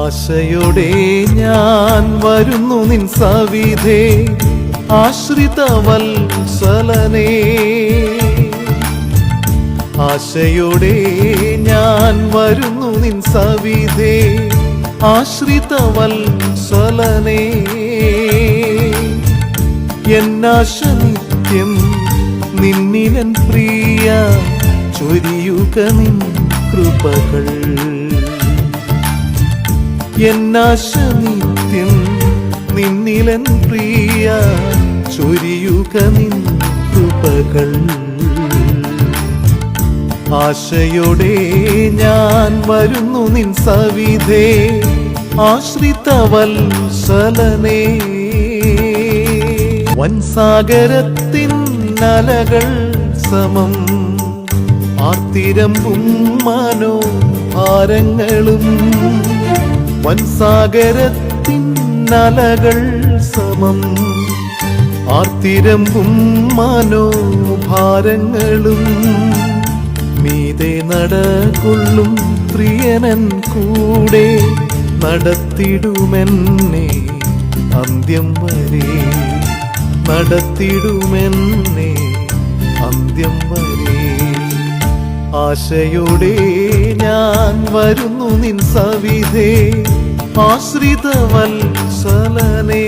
ആശയോടെ ഞാൻ വരുന്നു നിൻ സവിധേ ആശ്രിത വത്സലനേ. ആശയോടെ ഞാൻ വരുന്നു നിൻ സവിധേ ആശ്രിത വത്സലനേ. എന്നാശ നിത്യം നിന്നിലൻ പ്രിയ ചൊരിയുക നിൻ കൃപകൾ. എന്നാശ നിത്യം നിന്നിലൻ പ്രിയ ചൊരിയുക നിൻ കൃപകൾ. ആശയോടെ ഞാൻ വരുന്നു നിൻ സവിധേ ആശ്രിത വത്സലനേ. വൻസാഗരത്തിൻ അലകൾ സമം ആർത്തിരമ്പും മനോഭാരങ്ങളും. വൻസാഗരത്തിൻ അലകൾ സമം ആർത്തിരമ്പും മനോഭാരങ്ങളും. മീതെ നടകൊള്ളും പ്രിയനൻ കൂടെ നടത്തിടുമെന്നെ അന്ത്യം വരെ. നടത്തിടുമെന്നെ അന്ത്യം വരെ. ആശയോടെ ഞാൻ വരുന്നു നിൻ സവിധേ ആശ്രിത വത്സലനേ.